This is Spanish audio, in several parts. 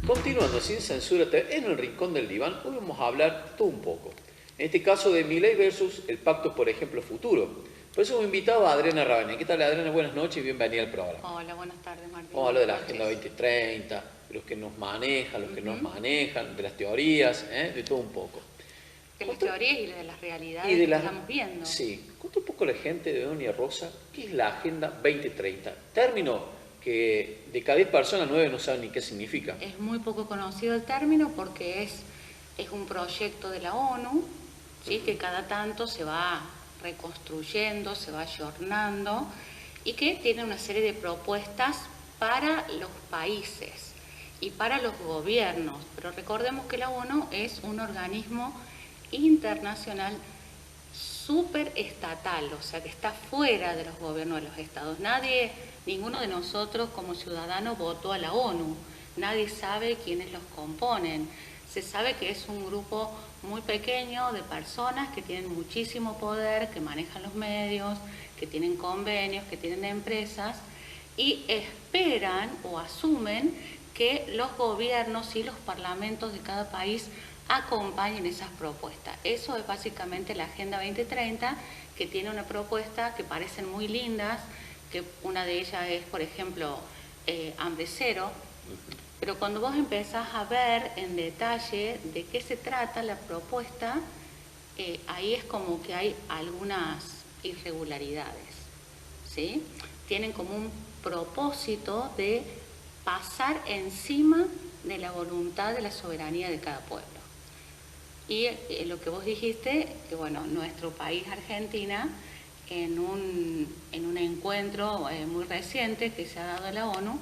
Continuando sin censura en el rincón del diván, hoy vamos a hablar todo un poco. En este caso de Milei versus el pacto, por ejemplo, futuro. Por eso hemos invitado a Adriana Rabanel. ¿Qué tal, Adriana? Buenas noches y bienvenida al programa. Hola, buenas tardes, Martín. Vamos a hablar de la Agenda 2030, de los que nos manejan, los que nos manejan, de las teorías, de todo un poco. De las teorías y de las realidades que estamos viendo. Sí. Cuenta un poco a la gente de Doña Rosa qué es la Agenda 2030. Término que de cada 10 personas 9 no saben ni qué significa. Es muy poco conocido el término porque es un proyecto de la ONU, ¿sí? Que cada tanto se va reconstruyendo, se va ayornando y que tiene una serie de propuestas para los países y para los gobiernos. Pero recordemos que la ONU es un organismo internacional superestatal, o sea que está fuera de los gobiernos de los estados. Ninguno de nosotros como ciudadanos votó a la ONU, nadie sabe quiénes los componen. Se sabe que es un grupo muy pequeño de personas que tienen muchísimo poder, que manejan los medios, que tienen convenios, que tienen empresas y esperan o asumen que los gobiernos y los parlamentos de cada país acompañen esas propuestas. Eso es básicamente la Agenda 2030, que tiene una propuesta que parecen muy lindas, que una de ellas es, por ejemplo, hambre cero, pero cuando vos empezás a ver en detalle de qué se trata la propuesta, ahí es como que hay algunas irregularidades, ¿sí? Tienen como un propósito de pasar encima de la voluntad de la soberanía de cada pueblo. Y lo que vos dijiste, que bueno, nuestro país, Argentina, en un encuentro muy reciente que se ha dado en la ONU,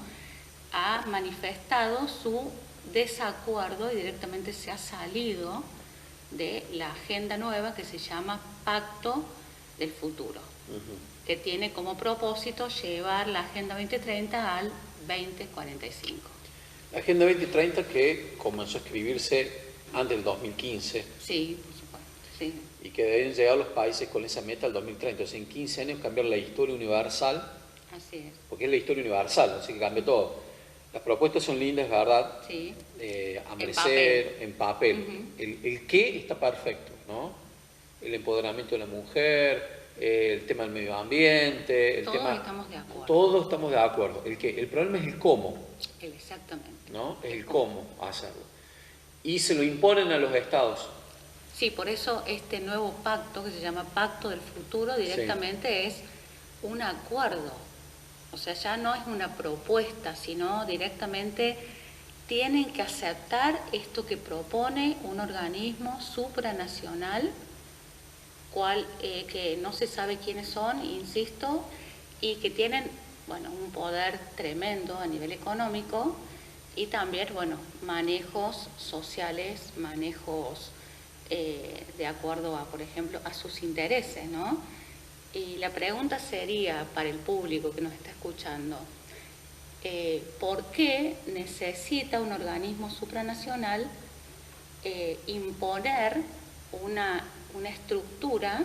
ha manifestado su desacuerdo y directamente se ha salido de la agenda nueva que se llama Pacto del Futuro, que tiene como propósito llevar la Agenda 2030 al 2045. La Agenda 2030 que comenzó a escribirse antes del 2015. Sí, por supuesto, sí. Y que deben llegar los países con esa meta al 2030. O sea, en 15 años cambiar la historia universal. Así es. Porque es la historia universal, así que cambia todo. Las propuestas son lindas, ¿verdad? Sí. En papel. El qué está perfecto, ¿no? El empoderamiento de la mujer, el tema del medio ambiente, Todos estamos de acuerdo. Todos estamos de acuerdo. El qué. El problema es el cómo. Exactamente. ¿No? Es el cómo hacerlo. Y se lo imponen a los estados. Sí, por eso este nuevo pacto, que se llama Pacto del Futuro, directamente es un acuerdo. O sea, ya no es una propuesta, sino directamente tienen que aceptar esto que propone un organismo supranacional, que no se sabe quiénes son, insisto, y que tienen, bueno, un poder tremendo a nivel económico y también, bueno, manejos sociales, manejos de acuerdo a, por ejemplo, a sus intereses, ¿no? Y la pregunta sería para el público que nos está escuchando, ¿por qué necesita un organismo supranacional imponer una estructura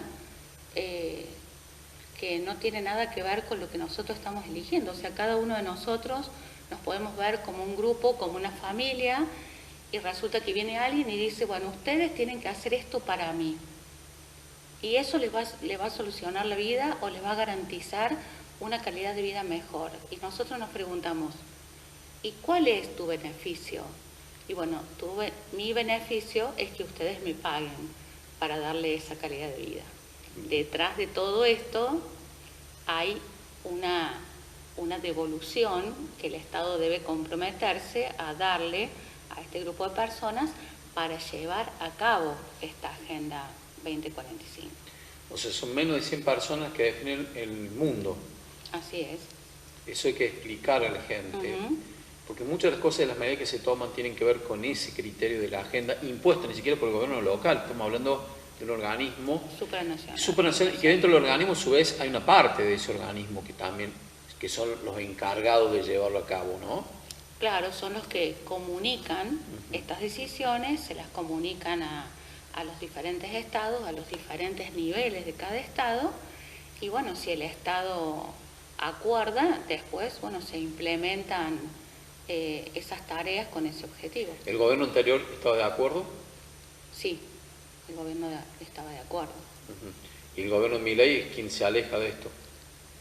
que no tiene nada que ver con lo que nosotros estamos eligiendo? O sea, cada uno de nosotros nos podemos ver como un grupo, como una familia, y resulta que viene alguien y dice, bueno, ustedes tienen que hacer esto para mí. Y eso les va a solucionar la vida o les va a garantizar una calidad de vida mejor. Y nosotros nos preguntamos, ¿y cuál es tu beneficio? Y bueno, mi beneficio es que ustedes me paguen para darle esa calidad de vida. Detrás de todo esto hay una devolución que el Estado debe comprometerse a darle a este grupo de personas para llevar a cabo esta Agenda 2045. O sea, son menos de 100 personas que definen el mundo. Así es. Eso hay que explicar a la gente. Porque muchas de las cosas de las medidas que se toman tienen que ver con ese criterio de la agenda impuesta, ni siquiera por el gobierno local. Estamos hablando de un organismo supranacional, y que dentro del organismo a su vez hay una parte de ese organismo que son los encargados de llevarlo a cabo, ¿no? Claro, son los que comunican estas decisiones, se las comunican a los diferentes estados, a los diferentes niveles de cada estado, Y bueno, si el Estado acuerda, después, bueno, se implementan esas tareas con ese objetivo. ¿El gobierno anterior estaba de acuerdo? Sí, el gobierno estaba de acuerdo. ¿Y el gobierno de Milei es quien se aleja de esto?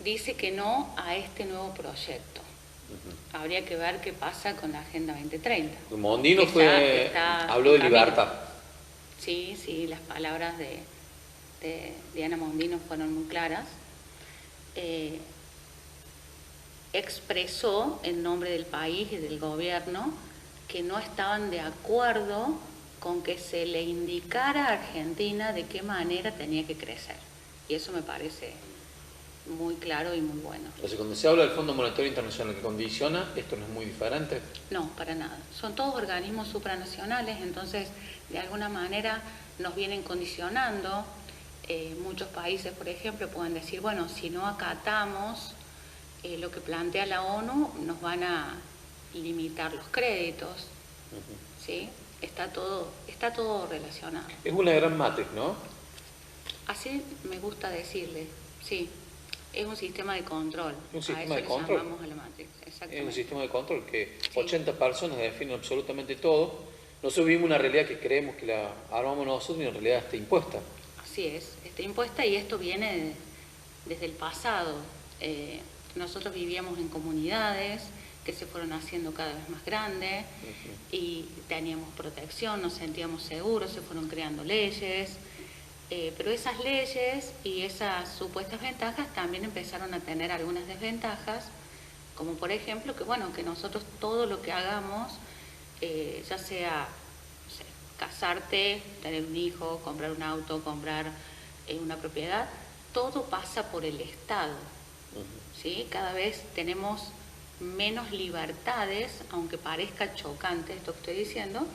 Dice que no a este nuevo proyecto. Habría que ver qué pasa con la Agenda 2030. Mondino habló de libertad. Sí, las palabras de Diana Mondino fueron muy claras. Expresó en nombre del país y del gobierno que no estaban de acuerdo con que se le indicara a Argentina de qué manera tenía que crecer. Y eso me parece muy claro y muy bueno. Entonces, cuando se habla del Fondo Monetario Internacional que condiciona, ¿esto no es muy diferente? No, para nada. Son todos organismos supranacionales, entonces, de alguna manera nos vienen condicionando. Muchos países, por ejemplo, pueden decir, bueno, si no acatamos lo que plantea la ONU, nos van a limitar los créditos, ¿sí? Está todo relacionado. Es una gran matriz, ¿no? Así me gusta decirle, sí. Es un sistema de control. Un sistema de control. Llamamos a la matriz. Es un sistema de control que 80 personas definen absolutamente todo. Nosotros vivimos una realidad que creemos que la armamos nosotros y en realidad está impuesta. Así es, está impuesta y esto viene desde el pasado. Nosotros vivíamos en comunidades que se fueron haciendo cada vez más grandes y teníamos protección, nos sentíamos seguros, se fueron creando leyes. Pero esas leyes y esas supuestas ventajas también empezaron a tener algunas desventajas, como por ejemplo que nosotros todo lo que hagamos, ya sea no sé, casarte, tener un hijo, comprar un auto, comprar una propiedad, todo pasa por el Estado. ¿Sí? Cada vez tenemos menos libertades, aunque parezca chocante esto que estoy diciendo,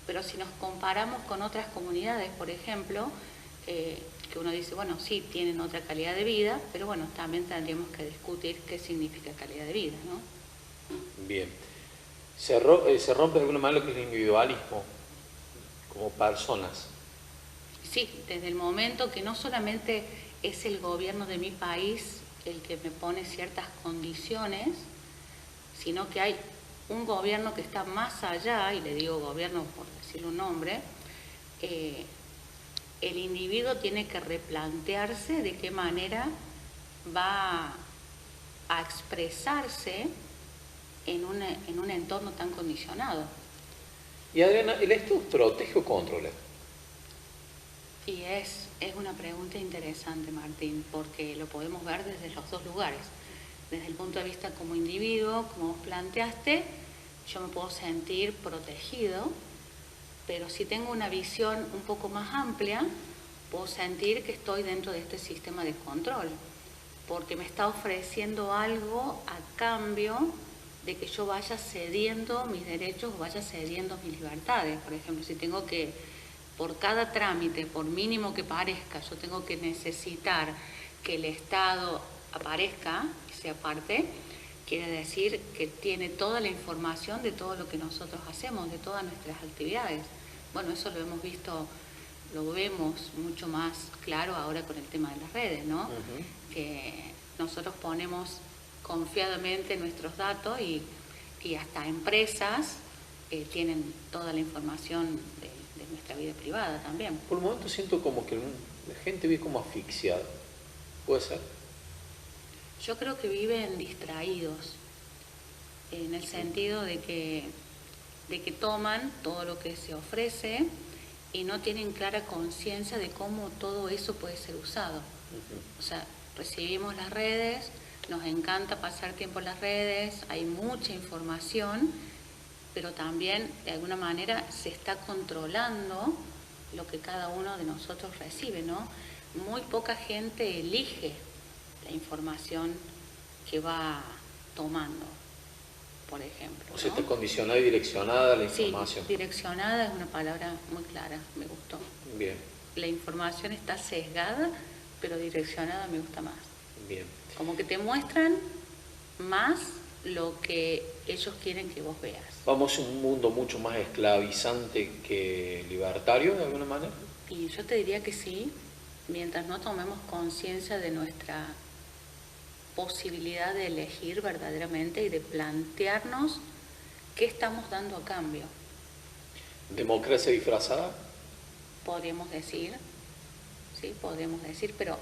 pero si nos comparamos con otras comunidades, por ejemplo, que uno dice, bueno, sí, tienen otra calidad de vida, pero bueno, también tendríamos que discutir qué significa calidad de vida, ¿no? Bien. Se rompe de alguna manera lo que es el individualismo como personas. Sí, desde el momento que no solamente es el gobierno de mi país el que me pone ciertas condiciones, sino que hay un gobierno que está más allá, y le digo gobierno por decirle un nombre, el individuo tiene que replantearse de qué manera va a expresarse en un entorno tan condicionado. Y Adriana, ¿el Estado protege o controla? Y es una pregunta interesante, Martín, porque lo podemos ver desde los dos lugares. Desde el punto de vista como individuo, como vos planteaste, yo me puedo sentir protegido, pero si tengo una visión un poco más amplia, puedo sentir que estoy dentro de este sistema de control, porque me está ofreciendo algo a cambio de que yo vaya cediendo mis derechos o vaya cediendo mis libertades. Por ejemplo, si tengo que, por cada trámite, por mínimo que parezca, yo tengo que necesitar que el Estado aparezca, que sea parte, quiere decir que tiene toda la información de todo lo que nosotros hacemos, de todas nuestras actividades. Bueno, eso lo hemos visto, lo vemos mucho más claro ahora con el tema de las redes, ¿no? Que nosotros ponemos confiadamente nuestros datos y hasta empresas tienen toda la información de nuestra vida privada también. Por el momento siento como que la gente vive como asfixiada. ¿Puede ser? Yo creo que viven distraídos, en el sentido de que toman todo lo que se ofrece y no tienen clara conciencia de cómo todo eso puede ser usado. O sea, recibimos las redes, nos encanta pasar tiempo en las redes, hay mucha información, pero también de alguna manera se está controlando lo que cada uno de nosotros recibe, ¿no? Muy poca gente elige la información que va tomando, por ejemplo, ¿no? O sea, está condicionada y direccionada la información. Sí, direccionada es una palabra muy clara, me gustó. Bien. La información está sesgada, pero direccionada me gusta más. Bien. Como que te muestran más lo que ellos quieren que vos veas. ¿Vamos a un mundo mucho más esclavizante que libertario, de alguna manera? Y yo te diría que sí, mientras no tomemos conciencia de nuestra posibilidad de elegir verdaderamente y de plantearnos qué estamos dando a cambio. ¿Democracia disfrazada? Podríamos decir, sí, podríamos decir, pero a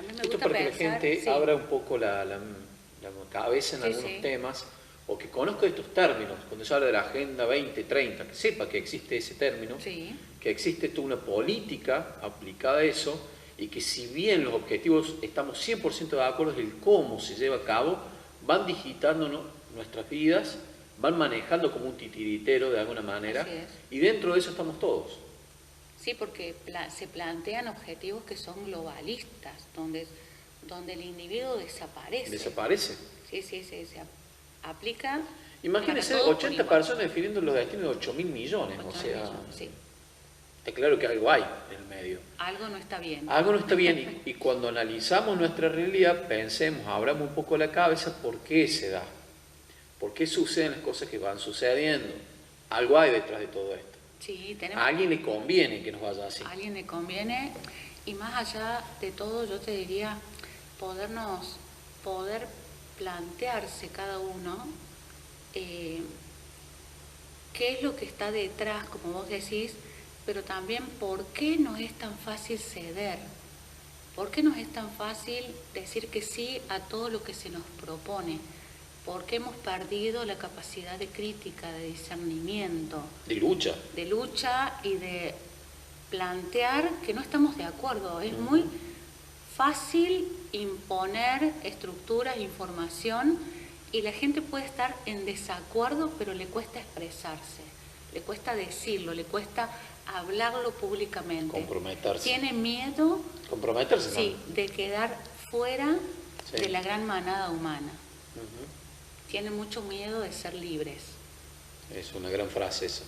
mí me Esto gusta para pensar... que la gente sí. abra un poco la cabeza en Sí, algunos sí. temas, o que conozca estos términos, cuando se habla de la Agenda 2030, que sepa que existe ese término, Sí. que existe toda una política aplicada a eso, y que si bien los objetivos estamos 100% de acuerdo, es el cómo se lleva a cabo, van digitando nuestras vidas, van manejando como un titiritero de alguna manera, Así es. y dentro de eso estamos todos. Sí, porque se plantean objetivos que son globalistas, donde el individuo desaparece. Desaparece. Sí, se aplica. Imagínense para todos por 80 igual. personas definiendo los destinos de 8.000 millones, 8 o sea, millones, sí. está claro que algo hay en el medio. Algo no está bien. Algo no está bien y cuando analizamos nuestra realidad, pensemos, abramos un poco la cabeza, ¿por qué se da? ¿Por qué suceden las cosas que van sucediendo? Algo hay detrás de todo esto. Sí, tenemos... A alguien le conviene que nos vaya así. A alguien le conviene, y más allá de todo, yo te diría, poder plantearse cada uno qué es lo que está detrás, como vos decís, pero también por qué nos es tan fácil ceder, por qué nos es tan fácil decir que sí a todo lo que se nos propone, por qué hemos perdido la capacidad de crítica, de discernimiento, De lucha. de lucha y de plantear que no estamos de acuerdo. Es muy fácil imponer estructuras, información, y la gente puede estar en desacuerdo, pero le cuesta expresarse, le cuesta decirlo, le cuesta hablarlo públicamente. Comprometerse. Tiene miedo, Comprometerse, sí, ¿no? de quedar fuera Sí. de la gran manada humana. Ujú. Tiene mucho miedo de ser libres. Es una gran frase esa.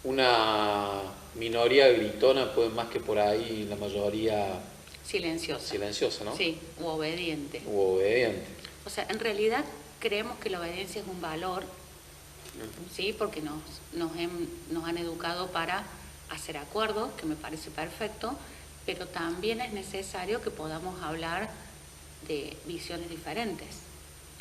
Una minoría gritona puede más que por ahí la mayoría Silenciosa. silenciosa, ¿no? Sí, u obediente. U obediente. O sea, en realidad creemos que la obediencia es un valor, ¿sí? Porque nos han educado para hacer acuerdos, que me parece perfecto, pero también es necesario que podamos hablar de visiones diferentes.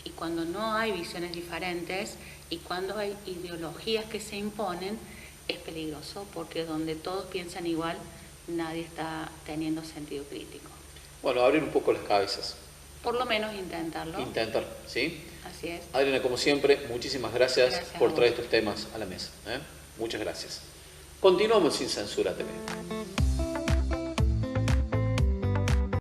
Y cuando no hay visiones diferentes y cuando hay ideologías que se imponen, es peligroso, porque donde todos piensan igual, nadie está teniendo sentido crítico. Bueno, abrir un poco las cabezas. Por lo menos intentarlo. Intentar, ¿sí? Así es. Adriana, como siempre, muchísimas gracias, Gracias a por vos. traer estos temas a la mesa. Muchas gracias. Continuamos Sin Censura TV.